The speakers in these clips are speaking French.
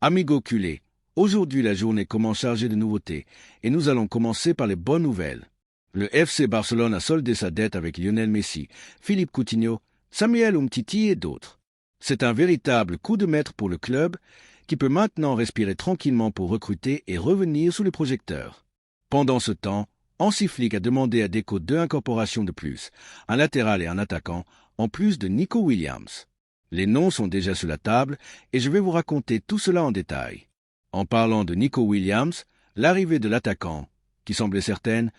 Amigo culé, aujourd'hui la journée commence chargée de nouveautés, et nous allons commencer par les bonnes nouvelles. Le FC Barcelone a soldé sa dette avec Lionel Messi, Philippe Coutinho, Samuel Umtiti et d'autres. C'est un véritable coup de maître pour le club, qui peut maintenant respirer tranquillement pour recruter et revenir sous les projecteurs. Pendant ce temps, Hansi Flick a demandé à Deco 2 incorporations de plus, un latéral et un attaquant, en plus de Nico Williams. Les noms sont déjà sur la table et je vais vous raconter tout cela en détail. En parlant de Nico Williams, l'arrivée de l'attaquant, qui semblait certaine,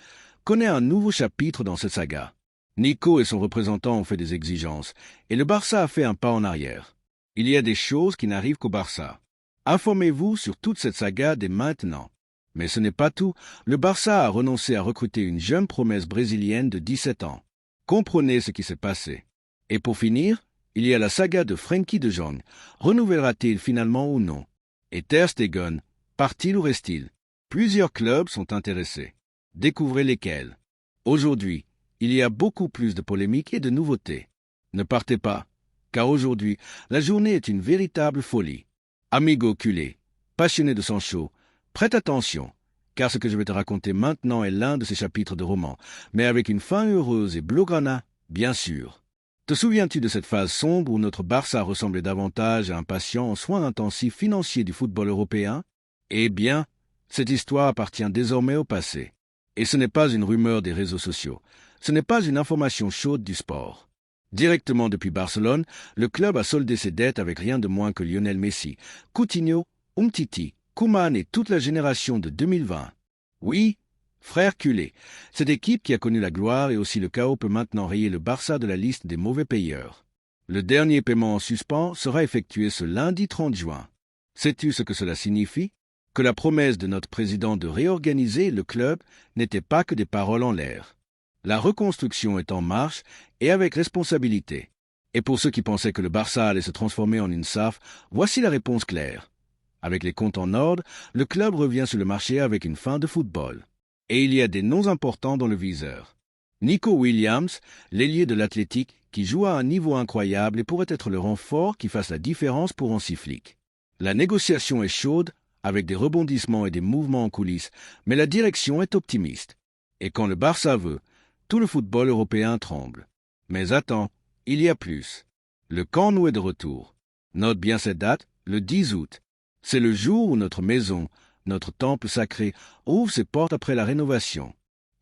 connaît un nouveau chapitre dans cette saga. Nico et son représentant ont fait des exigences, et le Barça a fait un pas en arrière. Il y a des choses qui n'arrivent qu'au Barça. Informez-vous sur toute cette saga dès maintenant. Mais ce n'est pas tout, le Barça a renoncé à recruter une jeune promesse brésilienne de 17 ans. Comprenez ce qui s'est passé. Et pour finir, il y a la saga de Frenkie de Jong. Renouvellera-t-il finalement ou non? Et Ter Stegen, part-il ou reste-t-il? Plusieurs clubs sont intéressés. Découvrez lesquels. Aujourd'hui, il y a beaucoup plus de polémiques et de nouveautés. Ne partez pas, car aujourd'hui, la journée est une véritable folie. Amigo culé, passionné de sang chaud, prête attention, car ce que je vais te raconter maintenant est l'un de ces chapitres de roman, mais avec une fin heureuse et blaugrana, bien sûr. Te souviens-tu de cette phase sombre où notre Barça ressemblait davantage à un patient en soins intensifs financiers du football européen? Eh bien, cette histoire appartient désormais au passé. Et ce n'est pas une rumeur des réseaux sociaux, ce n'est pas une information chaude du sport. Directement depuis Barcelone, le club a soldé ses dettes avec rien de moins que Lionel Messi, Coutinho, Umtiti, Koeman et toute la génération de 2020. Oui, frère culé, cette équipe qui a connu la gloire et aussi le chaos peut maintenant rayer le Barça de la liste des mauvais payeurs. Le dernier paiement en suspens sera effectué ce lundi 30 juin. Sais-tu ce que cela signifie? Que la promesse de notre président de réorganiser le club n'était pas que des paroles en l'air. La reconstruction est en marche et avec responsabilité. Et pour ceux qui pensaient que le Barça allait se transformer en une SAF, voici la réponse claire. Avec les comptes en ordre, le club revient sur le marché avec une fin de football. Et il y a des noms importants dans le viseur. Nico Williams, l'ailier de l'Athletic, qui joue à un niveau incroyable et pourrait être le renfort qui fasse la différence pour Hansi Flick. La négociation est chaude, avec des rebondissements et des mouvements en coulisses, mais la direction est optimiste. Et quand le Barça veut, tout le football européen tremble. Mais attends, il y a plus. Le Camp Nou est de retour. Note bien cette date, le 10 août. C'est le jour où notre maison, notre temple sacré, ouvre ses portes après la rénovation.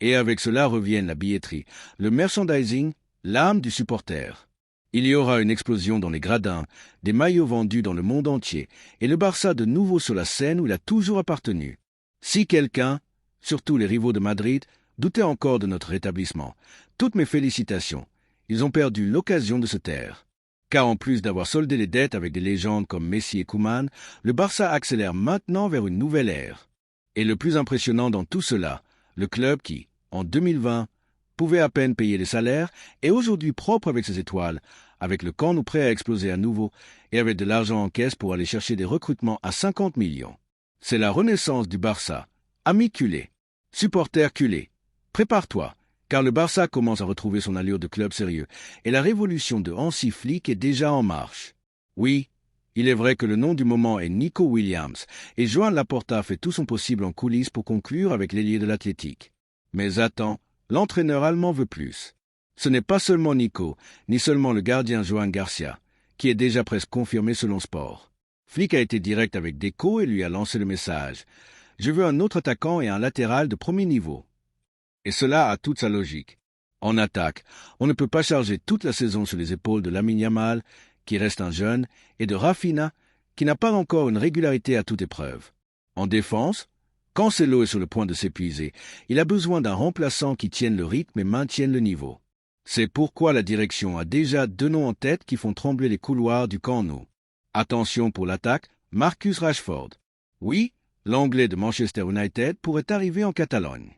Et avec cela reviennent la billetterie, le merchandising, l'âme du supporter. Il y aura une explosion dans les gradins, des maillots vendus dans le monde entier, et le Barça de nouveau sur la scène où il a toujours appartenu. Si quelqu'un, surtout les rivaux de Madrid, doutait encore de notre rétablissement, toutes mes félicitations. Ils ont perdu l'occasion de se taire. Car en plus d'avoir soldé les dettes avec des légendes comme Messi et Koeman, le Barça accélère maintenant vers une nouvelle ère. Et le plus impressionnant dans tout cela, le club qui, en 2020, pouvait à peine payer les salaires, est aujourd'hui propre avec ses étoiles, avec le Camp Nou prêt à exploser à nouveau et avec de l'argent en caisse pour aller chercher des recrutements à 50 millions. C'est la renaissance du Barça. Amis culés, supporters culés, prépare-toi, car le Barça commence à retrouver son allure de club sérieux et la révolution de Hansi Flick est déjà en marche. Oui, il est vrai que le nom du moment est Nico Williams et Joan Laporta fait tout son possible en coulisses pour conclure avec l'ailier de l'Athletic. Mais attends, l'entraîneur allemand veut plus. Ce n'est pas seulement Nico, ni seulement le gardien Joan Garcia, qui est déjà presque confirmé selon Sport. Flick a été direct avec Deco et lui a lancé le message. Je veux un autre attaquant et un latéral de premier niveau. Et cela a toute sa logique. En attaque, on ne peut pas charger toute la saison sur les épaules de Lamine Yamal, qui reste un jeune, et de Rafinha, qui n'a pas encore une régularité à toute épreuve. En défense, Cancelo est sur le point de s'épuiser. Il a besoin d'un remplaçant qui tienne le rythme et maintienne le niveau. C'est pourquoi la direction a déjà 2 noms en tête qui font trembler les couloirs du Camp Nou. Attention pour l'attaque, Marcus Rashford. Oui, l'Anglais de Manchester United pourrait arriver en Catalogne.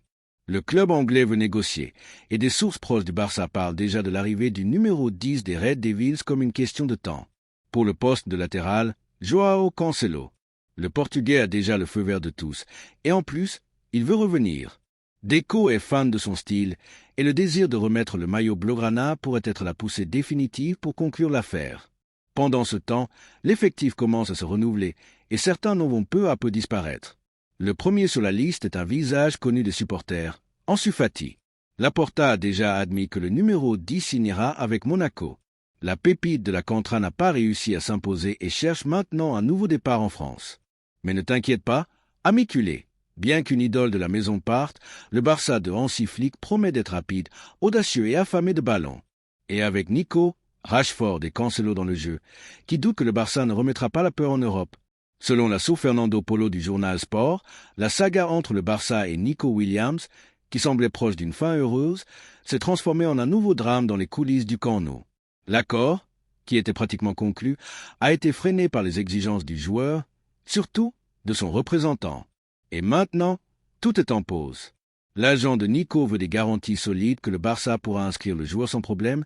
Le club anglais veut négocier, et des sources proches du Barça parlent déjà de l'arrivée du numéro 10 des Red Devils comme une question de temps. Pour le poste de latéral, Joao Cancelo. Le Portugais a déjà le feu vert de tous, et en plus, il veut revenir. Deco est fan de son style, et le désir de remettre le maillot blaugrana pourrait être la poussée définitive pour conclure l'affaire. Pendant ce temps, l'effectif commence à se renouveler, et certains n'en vont peu à peu disparaître. Le premier sur la liste est un visage connu des supporters, Ansu Fati. Laporta a déjà admis que le numéro 10 signera avec Monaco. La pépite de la Contra n'a pas réussi à s'imposer et cherche maintenant un nouveau départ en France. Mais ne t'inquiète pas, ami culé. Bien qu'une idole de la maison parte, le Barça de Hansi Flick promet d'être rapide, audacieux et affamé de ballons. Et avec Nico, Rashford et Cancelo dans le jeu, qui doute que le Barça ne remettra pas la peur en Europe. Selon l'assaut Fernando Polo du journal Sport, la saga entre le Barça et Nico Williams, qui semblait proche d'une fin heureuse, s'est transformée en un nouveau drame dans les coulisses du Camp Nou. L'accord, qui était pratiquement conclu, a été freiné par les exigences du joueur, surtout de son représentant. Et maintenant, tout est en pause. L'agent de Nico veut des garanties solides que le Barça pourra inscrire le joueur sans problème,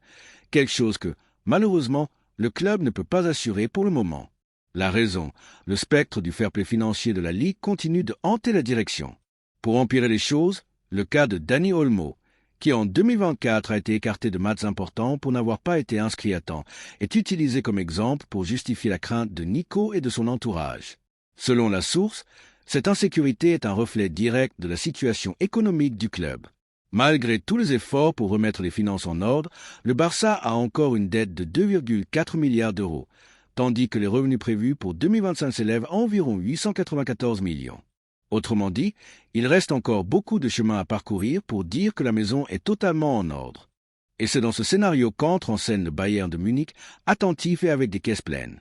quelque chose que, malheureusement, le club ne peut pas assurer pour le moment. La raison, le spectre du fair-play financier de la Ligue continue de hanter la direction. Pour empirer les choses, le cas de Dani Olmo, qui en 2024 a été écarté de matchs importants pour n'avoir pas été inscrit à temps, est utilisé comme exemple pour justifier la crainte de Nico et de son entourage. Selon la source, cette insécurité est un reflet direct de la situation économique du club. Malgré tous les efforts pour remettre les finances en ordre, le Barça a encore une dette de 2,4 milliards d'euros, tandis que les revenus prévus pour 2025 s'élèvent à environ 894 millions. Autrement dit, il reste encore beaucoup de chemin à parcourir pour dire que la maison est totalement en ordre. Et c'est dans ce scénario qu'entre en scène le Bayern de Munich, attentif et avec des caisses pleines.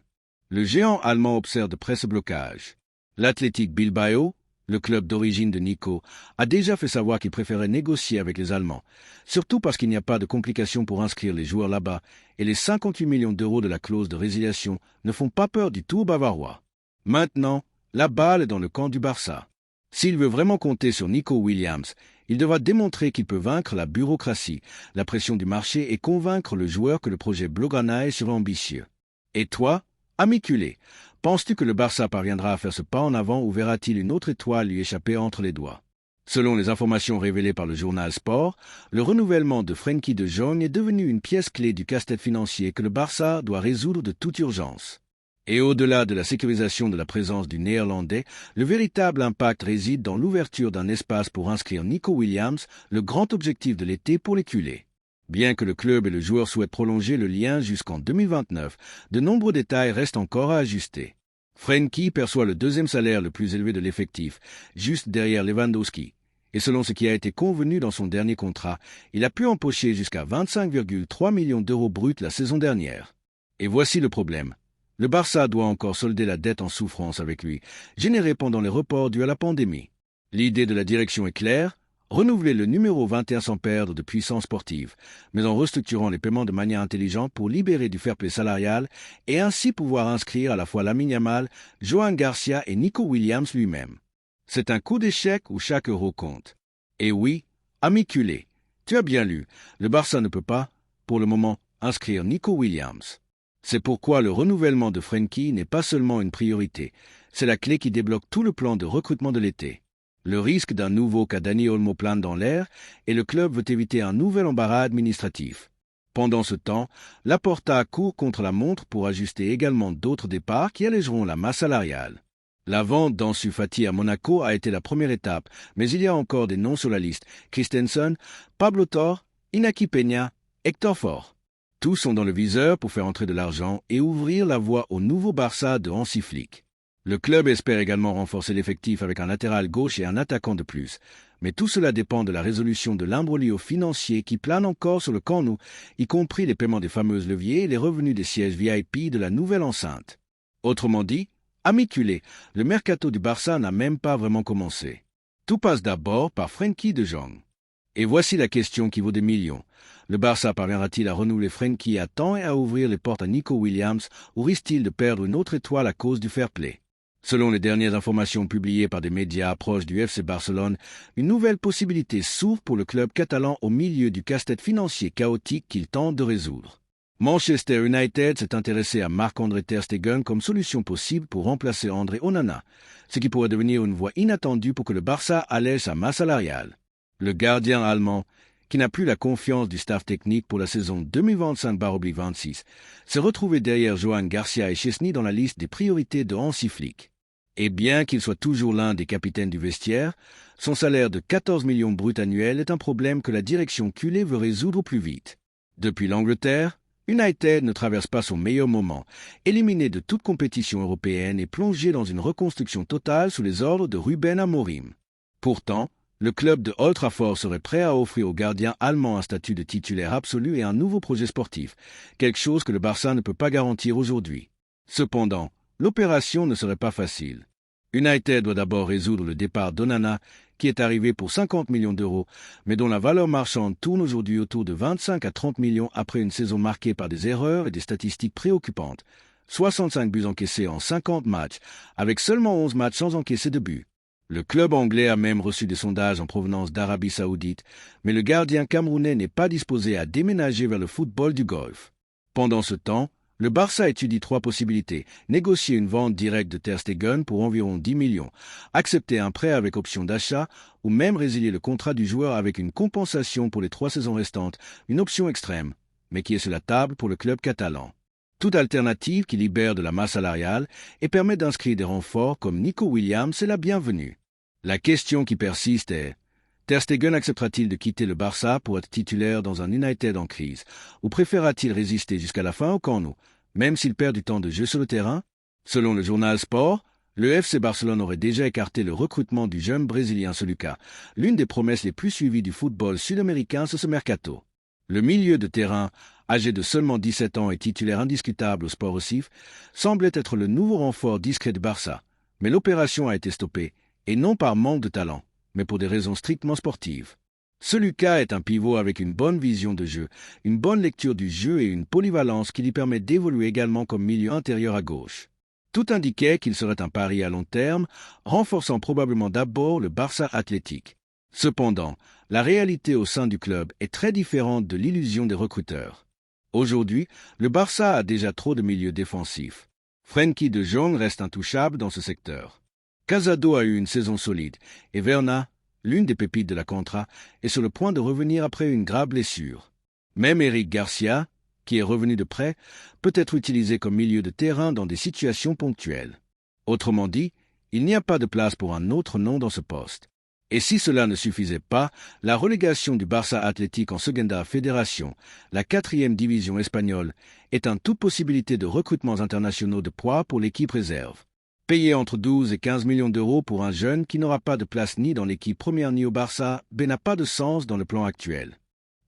Le géant allemand observe de près ce blocage. L'Athletic Bilbao, le club d'origine de Nico, a déjà fait savoir qu'il préférait négocier avec les Allemands, surtout parce qu'il n'y a pas de complications pour inscrire les joueurs là-bas, et les 58 millions d'euros de la clause de résiliation ne font pas peur du tout aux Bavarois. Maintenant, la balle est dans le camp du Barça. S'il veut vraiment compter sur Nico Williams, il devra démontrer qu'il peut vaincre la bureaucratie, la pression du marché et convaincre le joueur que le projet Blaugrana serait ambitieux. Et toi, ami culé, penses-tu que le Barça parviendra à faire ce pas en avant ou verra-t-il une autre étoile lui échapper entre les doigts? Selon les informations révélées par le journal Sport, le renouvellement de Frenkie de Jong est devenu une pièce clé du casse-tête financier que le Barça doit résoudre de toute urgence. Et au-delà de la sécurisation de la présence du Néerlandais, le véritable impact réside dans l'ouverture d'un espace pour inscrire Nico Williams, le grand objectif de l'été pour les culés. Bien que le club et le joueur souhaitent prolonger le lien jusqu'en 2029, de nombreux détails restent encore à ajuster. Frenkie perçoit le deuxième salaire le plus élevé de l'effectif, juste derrière Lewandowski. Et selon ce qui a été convenu dans son dernier contrat, il a pu empocher jusqu'à 25,3 millions d'euros bruts la saison dernière. Et voici le problème. Le Barça doit encore solder la dette en souffrance avec lui, générée pendant les reports dus à la pandémie. L'idée de la direction est claire, renouveler le numéro 21 sans perdre de puissance sportive, mais en restructurant les paiements de manière intelligente pour libérer du fair-play salarial et ainsi pouvoir inscrire à la fois Lamine Yamal, Johan Garcia et Nico Williams lui-même. C'est un coup d'échec où chaque euro compte. Et oui, ami culé, tu as bien lu, le Barça ne peut pas, pour le moment, inscrire Nico Williams. C'est pourquoi le renouvellement de Frenkie n'est pas seulement une priorité, c'est la clé qui débloque tout le plan de recrutement de l'été. Le risque d'un nouveau cas Dani Olmo plane dans l'air et le club veut éviter un nouvel embarras administratif. Pendant ce temps, Laporta court contre la montre pour ajuster également d'autres départs qui allégeront la masse salariale. La vente d'Ansu Fati à Monaco a été la première étape, mais il y a encore des noms sur la liste. Christensen, Pablo Torre, Inaki Peña, Hector Fort. Tous sont dans le viseur pour faire entrer de l'argent et ouvrir la voie au nouveau Barça de Hansi Flick. Le club espère également renforcer l'effectif avec un latéral gauche et un attaquant de plus. Mais tout cela dépend de la résolution de l'imbroglio financier qui plane encore sur le Camp Nou, y compris les paiements des fameuses leviers et les revenus des sièges VIP de la nouvelle enceinte. Autrement dit, ami culé, le mercato du Barça n'a même pas vraiment commencé. Tout passe d'abord par Frenkie de Jong. Et voici la question qui vaut des millions. Le Barça parviendra-t-il à renouveler Frenkie à temps et à ouvrir les portes à Nico Williams ou risque-t-il de perdre une autre étoile à cause du fair play? Selon les dernières informations publiées par des médias proches du FC Barcelone, une nouvelle possibilité s'ouvre pour le club catalan au milieu du casse-tête financier chaotique qu'il tente de résoudre. Manchester United s'est intéressé à Marc-André ter Stegen comme solution possible pour remplacer André Onana, ce qui pourrait devenir une voie inattendue pour que le Barça allège sa masse salariale. Le gardien allemand, qui n'a plus la confiance du staff technique pour la saison 2025-26, s'est retrouvé derrière Johan Garcia et Chesney dans la liste des priorités de Hansi Flick. Et bien qu'il soit toujours l'un des capitaines du vestiaire, son salaire de 14 millions bruts annuels est un problème que la direction culée veut résoudre au plus vite. Depuis l'Angleterre, United ne traverse pas son meilleur moment, éliminé de toute compétition européenne et plongé dans une reconstruction totale sous les ordres de Ruben Amorim. Pourtant, le club de Old Trafford serait prêt à offrir au gardien allemand un statut de titulaire absolu et un nouveau projet sportif, quelque chose que le Barça ne peut pas garantir aujourd'hui. Cependant, l'opération ne serait pas facile. United doit d'abord résoudre le départ d'Onana, qui est arrivé pour 50 millions d'euros, mais dont la valeur marchande tourne aujourd'hui autour de 25 à 30 millions après une saison marquée par des erreurs et des statistiques préoccupantes. 65 buts encaissés en 50 matchs, avec seulement 11 matchs sans encaisser de but. Le club anglais a même reçu des sondages en provenance d'Arabie Saoudite, mais le gardien camerounais n'est pas disposé à déménager vers le football du Golfe. Pendant ce temps, le Barça étudie 3 possibilités: négocier une vente directe de Ter Stegen pour environ 10 millions, accepter un prêt avec option d'achat ou même résilier le contrat du joueur avec une compensation pour les 3 saisons restantes, une option extrême, mais qui est sur la table pour le club catalan. Toute alternative qui libère de la masse salariale et permet d'inscrire des renforts comme Nico Williams est la bienvenue. La question qui persiste est: Ter Stegen acceptera-t-il de quitter le Barça pour être titulaire dans un United en crise, ou préférera-t-il résister jusqu'à la fin au Camp Nou, même s'il perd du temps de jeu sur le terrain? Selon le journal Sport, le FC Barcelone aurait déjà écarté le recrutement du jeune Brésilien Soluka, l'une des promesses les plus suivies du football sud-américain sur ce mercato. Le milieu de terrain, âgé de seulement 17 ans et titulaire indiscutable au Sport Recife, semblait être le nouveau renfort discret du Barça, mais l'opération a été stoppée, et non par manque de talent, mais pour des raisons strictement sportives. Soluka est un pivot avec une bonne vision de jeu, une bonne lecture du jeu et une polyvalence qui lui permet d'évoluer également comme milieu intérieur à gauche. Tout indiquait qu'il serait un pari à long terme, renforçant probablement d'abord le Barça athlétique. Cependant, la réalité au sein du club est très différente de l'illusion des recruteurs. Aujourd'hui, le Barça a déjà trop de milieux défensifs. Frenkie de Jong reste intouchable dans ce secteur. Casado a eu une saison solide, et Verna, l'une des pépites de la Contra, est sur le point de revenir après une grave blessure. Même Eric Garcia, qui est revenu de près, peut être utilisé comme milieu de terrain dans des situations ponctuelles. Autrement dit, il n'y a pas de place pour un autre nom dans ce poste. Et si cela ne suffisait pas, la relégation du Barça Athletic en Segunda Fédération, la 4e division espagnole, est une toute possibilité de recrutements internationaux de poids pour l'équipe réserve. Payer entre 12 et 15 millions d'euros pour un jeune qui n'aura pas de place ni dans l'équipe première ni au Barça n'a pas de sens dans le plan actuel.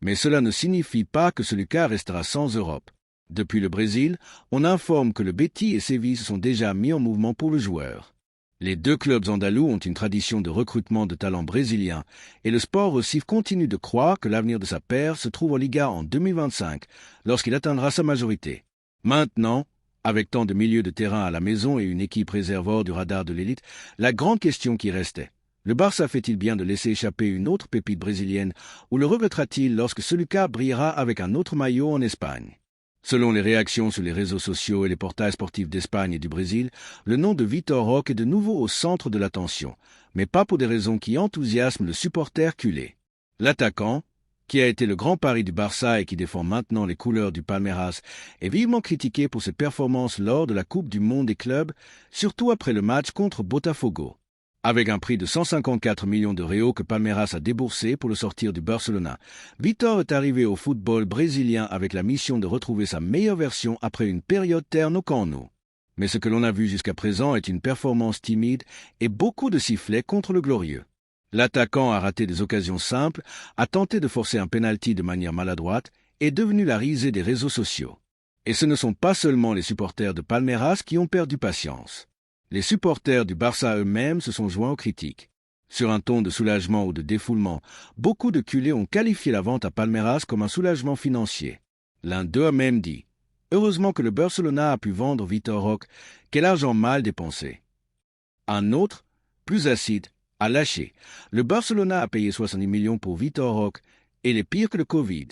Mais cela ne signifie pas que Soluka restera sans Europe. Depuis le Brésil, on informe que le Betis et Séville se sont déjà mis en mouvement pour le joueur. Les 2 clubs andalous ont une tradition de recrutement de talents brésiliens et le Sport Recife continue de croire que l'avenir de sa paire se trouve en Liga en 2025, lorsqu'il atteindra sa majorité. Maintenant, avec tant de milieux de terrain à la maison et une équipe réserve hors du radar de l'élite, la grande question qui restait: le Barça fait-il bien de laisser échapper une autre pépite brésilienne ou le regrettera-t-il lorsque Soluka brillera avec un autre maillot en Espagne? Selon les réactions sur les réseaux sociaux et les portails sportifs d'Espagne et du Brésil, le nom de Vitor Roque est de nouveau au centre de l'attention, mais pas pour des raisons qui enthousiasment le supporter culé. L'attaquant, qui a été le grand pari du Barça et qui défend maintenant les couleurs du Palmeiras, est vivement critiqué pour ses performances lors de la Coupe du Monde des clubs, surtout après le match contre Botafogo. Avec un prix de 154 millions de réaux que Palmeiras a déboursé pour le sortir du Barcelona, Vitor est arrivé au football brésilien avec la mission de retrouver sa meilleure version après une période terne au Camp Nou. Mais ce que l'on a vu jusqu'à présent est une performance timide et beaucoup de sifflets contre le glorieux. L'attaquant a raté des occasions simples, a tenté de forcer un penalty de manière maladroite et est devenu la risée des réseaux sociaux. Et ce ne sont pas seulement les supporters de Palmeiras qui ont perdu patience. Les supporters du Barça eux-mêmes se sont joints aux critiques. Sur un ton de soulagement ou de défoulement, beaucoup de culés ont qualifié la vente à Palmeiras comme un soulagement financier. L'un d'eux a même dit: « Heureusement que le Barcelona a pu vendre Vitor Roque, quel argent mal dépensé. » Un autre, plus acide, a lâché: « Le Barcelona a payé 70 millions pour Vitor Roque, et il est pire que le Covid. »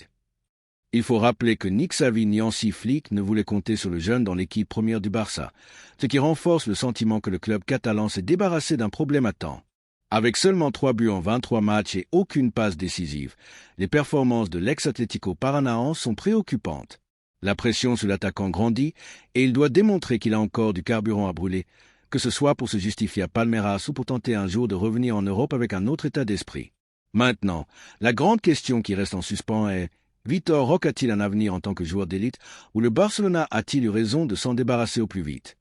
Il faut rappeler que ni Xavi ni Hansi Flick ne voulaient compter sur le jeune dans l'équipe première du Barça, ce qui renforce le sentiment que le club catalan s'est débarrassé d'un problème à temps. Avec seulement 3 buts en 23 matchs et aucune passe décisive, les performances de l'ex-Atlético Paranaense sont préoccupantes. La pression sur l'attaquant grandit et il doit démontrer qu'il a encore du carburant à brûler, que ce soit pour se justifier à Palmeiras ou pour tenter un jour de revenir en Europe avec un autre état d'esprit. Maintenant, la grande question qui reste en suspens est: Vitor Roque a-t-il un avenir en tant que joueur d'élite ou le Barcelona a-t-il eu raison de s'en débarrasser au plus vite?